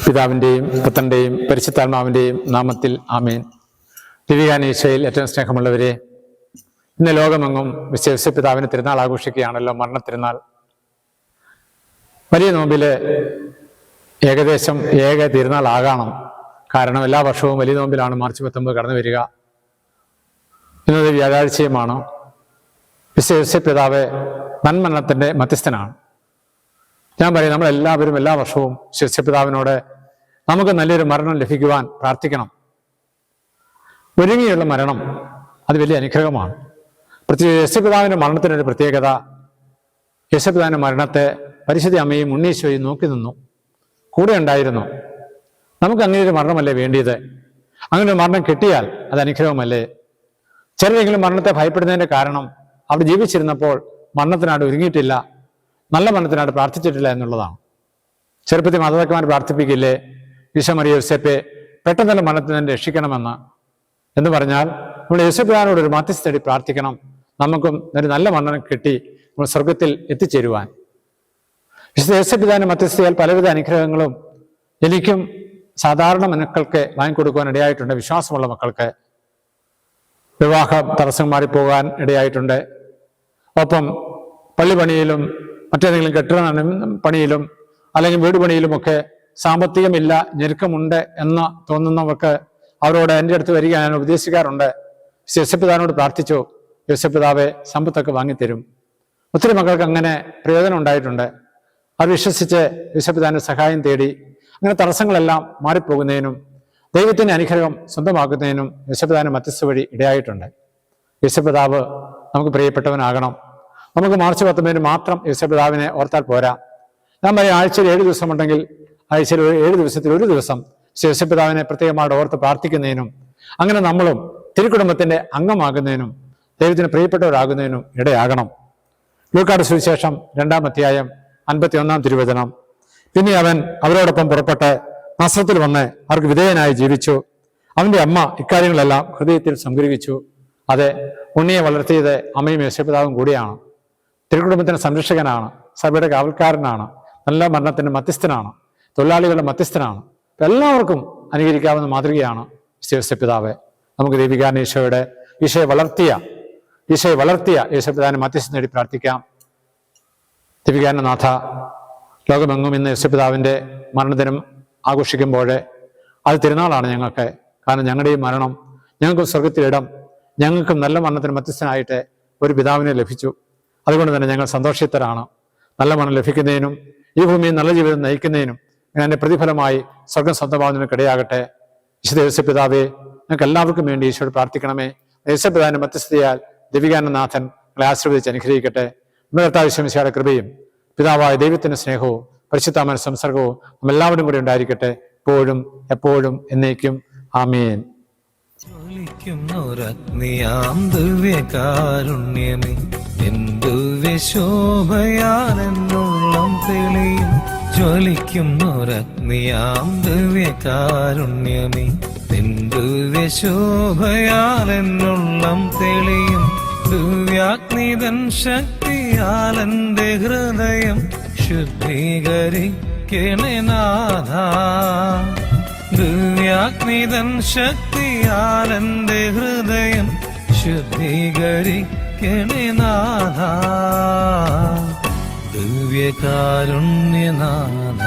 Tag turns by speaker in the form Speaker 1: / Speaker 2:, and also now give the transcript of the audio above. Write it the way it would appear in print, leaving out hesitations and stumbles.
Speaker 1: പിതാവിൻ്റെയും പുത്രൻ്റെയും പരിശുദ്ധാത്മാവിൻ്റെയും നാമത്തിൽ ആമേൻ. ദിവ്യാനീശയിൽ ഏറ്റവും സ്നേഹമുള്ളവരെ, ഇന്ന് ലോകമെങ്ങും വിശ്വ പിതാവിന് തിരുനാൾ ആഘോഷിക്കുകയാണല്ലോ, മരണ തിരുനാൾ. വലിയ നോമ്പില് ഏകദേശം ഏക തിരുനാളാകണം. കാരണം എല്ലാ വർഷവും വലിയ നോമ്പിലാണ് മാർച്ച് 19 കടന്നു വരിക. ഇന്നത് വ്യാഴാഴ്ചയുമാണ്. വിശ്വ പിതാവ് നന്മരണത്തിൻ്റെ മധ്യസ്ഥനാണ്. ഞാൻ പറയും, നമ്മളെല്ലാവരും എല്ലാ വർഷവും വിശ്വപിതാവിനോട് നമുക്ക് നല്ലൊരു മരണം ലഭിക്കുവാൻ പ്രാർത്ഥിക്കണം. ഒരുങ്ങിയുള്ള മരണം അത് വലിയ അനുഗ്രഹമാണ്. പ്രത്യേകിച്ച് യേശുപിതാവിൻ്റെ മരണത്തിനൊരു പ്രത്യേകത, യേശുപിതാവിൻ്റെ മരണത്തെ പരിശുദ്ധ അമ്മയും ഉണ്ണീശോയും നോക്കി നിന്നു, കൂടെ ഉണ്ടായിരുന്നു. നമുക്ക് അങ്ങനെ ഒരു മരണമല്ലേ വേണ്ടിയത്? അങ്ങനെ ഒരു മരണം കിട്ടിയാൽ അത് അനുഗ്രഹമല്ലേ? ചിലരെങ്കിലും മരണത്തെ ഭയപ്പെടുന്നതിൻ്റെ കാരണം അവിടെ ജീവിച്ചിരുന്നപ്പോൾ മരണത്തിനായിട്ട് ഒരുങ്ങിയിട്ടില്ല, നല്ല മരണത്തിനായിട്ട് പ്രാർത്ഥിച്ചിട്ടില്ല എന്നുള്ളതാണ്. ചെറുപ്പത്തിൽ മാതാപിതാക്കന്മാർ പ്രാർത്ഥിപ്പിക്കില്ലേ, ഈശോ മറിയ യോസേപ്പെ പെട്ടെന്നുള്ള മരണത്തിൽ നിന്ന് രക്ഷിക്കണമെന്ന്? എന്ന് പറഞ്ഞാൽ നമ്മൾ യേശുപിതാവിനോട് ഒരു മധ്യസ്ഥ തേടി പ്രാർത്ഥിക്കണം, നമുക്കും ഒരു നല്ല മരണം കിട്ടി നമ്മൾ സ്വർഗത്തിൽ എത്തിച്ചേരുവാൻ. വിശുദ്ധ യേശുപിതാവിന്റെ മധ്യസ്ഥയാൽ പലവിധ അനുഗ്രഹങ്ങളും എനിക്കും സാധാരണ മക്കൾക്ക് വാങ്ങിക്കൊടുക്കുവാൻ ഇടയായിട്ടുണ്ട്. വിശ്വാസമുള്ള മക്കൾക്ക് വിവാഹ തടസ്സം മാറിപ്പോകാൻ ഇടയായിട്ടുണ്ട്. ഒപ്പം പള്ളി പണിയിലും മറ്റേതെങ്കിലും കെട്ടിട പണിയിലും അല്ലെങ്കിൽ വീട് പണിയിലുമൊക്കെ സാമ്പത്തികമില്ല, ഞെരുക്കമുണ്ട് എന്ന് തോന്നുന്നവർക്ക് അവരോട് എൻ്റെ അടുത്ത് വരിക ഞാൻ ഉപദേശിക്കാറുണ്ട്. യേശുപിതാവിനോട് പ്രാർത്ഥിച്ചു, യേശുപിതാവെ സമ്പത്തൊക്കെ വാങ്ങിത്തരും. ഒത്തിരി മക്കൾക്ക് അങ്ങനെ പ്രയോജനം ഉണ്ടായിട്ടുണ്ട്. അവർ വിശ്വസിച്ച് യേശുപിതാവിൻ്റെ സഹായം തേടി അങ്ങനെ തടസ്സങ്ങളെല്ലാം മാറിപ്പോകുന്നതിനും ദൈവത്തിൻ്റെ അനുഗ്രഹം സ്വന്തമാക്കുന്നതിനും യേശുപിതാവിൻ്റെ മധ്യസ്ഥ വഴി ഇടയായിട്ടുണ്ട്. യേശുപിതാവ് നമുക്ക് പ്രിയപ്പെട്ടവനാകണം. നമുക്ക് മാർച്ച് 19 മാത്രം യേശുപിതാവിനെ ഓർത്താൽ പോരാ. ഞാൻ പറയും, ആഴ്ചയിൽ 7 ദിവസമുണ്ടെങ്കിൽ ആഴ്ചയിൽ 7 ദിവസത്തിൽ ഒരു ദിവസം യേശുപിതാവിനെ പ്രത്യേകമായിട്ട് ഓർത്ത് പ്രാർത്ഥിക്കുന്നതിനും അങ്ങനെ നമ്മളും തിരുക്കുടുംബത്തിന്റെ അംഗമാകുന്നതിനും ദൈവത്തിന് പ്രിയപ്പെട്ടവരാകുന്നതിനും ഇടയാകണം. ലൂക്കായുടെ സുവിശേഷം 2-ാം അധ്യായം 51-ാം തിരുവചനം. പിന്നെ അവൻ അവരോടൊപ്പം പുറപ്പെട്ട് നസ്രത്തിൽ വന്ന് അവർക്ക് വിധേയനായി ജീവിച്ചു. അവന്റെ അമ്മ ഇക്കാര്യങ്ങളെല്ലാം ഹൃദയത്തിൽ സംഗ്രഹിച്ചു. അതെ, ഉണ്ണിയെ വളർത്തിയത് അമ്മയും യേശുപിതാവും കൂടിയാണ്. തിരുക്കുടുംബത്തിന്റെ സംരക്ഷകനാണ്, സഭയുടെ കാവൽക്കാരനാണ്, നല്ല മരണത്തിന്റെ മധ്യസ്ഥനാണ്, തൊഴിലാളികളുടെ മധ്യസ്ഥനാണ്. എല്ലാവർക്കും അനുകരിക്കാവുന്ന മാതൃകയാണ് യേശുപിതാവ്. നമുക്ക് ദൈവികാരൻ ഈശോയെ വളർത്തിയ യേശുപിതാവിനെ മധ്യസ്ഥം നേടി പ്രാർത്ഥിക്കാം. ദൈവികാരൻ നാഥ, ലോകമെങ്ങും ഇന്ന് യേശുപിതാവിന്റെ മരണദിനം ആഘോഷിക്കുമ്പോൾ അത് തിരുനാളാണ് ഞങ്ങൾക്ക്. കാരണം ഞങ്ങളുടെയും മരണം, ഞങ്ങൾക്കും സ്വർഗത്തിലിടം, ഞങ്ങൾക്കും നല്ല മരണത്തിന് മധ്യസ്ഥനായിട്ട് ഒരു പിതാവിനെ ലഭിച്ചു. അതുകൊണ്ട് തന്നെ ഞങ്ങൾ സന്തോഷിതരാണ്. നല്ല മരണം ലഭിക്കുന്നതിനും ഈ ഭൂമിയിൽ നല്ല ജീവിതം നയിക്കുന്നതിനും അതിൻ്റെ പ്രതിഫലമായി സ്വർഗം സ്വന്തമാകുന്നതിനൊക്കെ ഇടയാകട്ടെ. വിശുദ്ധ യേശുപിതാവേ, ഞങ്ങൾക്ക് എല്ലാവർക്കും വേണ്ടി ഈശോയോട് പ്രാർത്ഥിക്കണമേ. യേശുപിതാവിന്റെ മധ്യസ്ഥതയാൽ ദിവികാനനാഥൻ ഞങ്ങളെ ആശീർവദിച്ച് അനുഗ്രഹിക്കട്ടെ. നമ്മുടെ കർത്താവ് യേശു മിശിഹായുടെ കൃപയും പിതാവായ ദൈവത്തിന്റെ സ്നേഹവും പരിശുദ്ധാത്മാവിന്റെ സംസർഗവും നമ്മെല്ലാവരും കൂടി ഉണ്ടായിരിക്കട്ടെ, എപ്പോഴും എപ്പോഴും എന്നേക്കും. ആമേൻ.
Speaker 2: ദിവ്യകാരുണ്യമേ, ശോഭയാലെന്നുള്ളം തെളിയും ജ്വലിക്കുന്നൊരഗ്നിയാം ദിവ്യകാരുണ്യമേ, ദിവ്യശോഭയാലെന്നുള്ളം തെളിയും ദിവ്യാഗ്നിതൻ ശക്തിയാലെന്റെ ഹൃദയം ശുദ്ധീകരിക്കണേ നാഥ. ദിവ്യാഗ്നിതൻ ശക്തിയാലെന്റെ ഹൃദയം ശുദ്ധീകരിക്കണേ നാഥ. ദിവ്യകാരുണ്യനാഥ.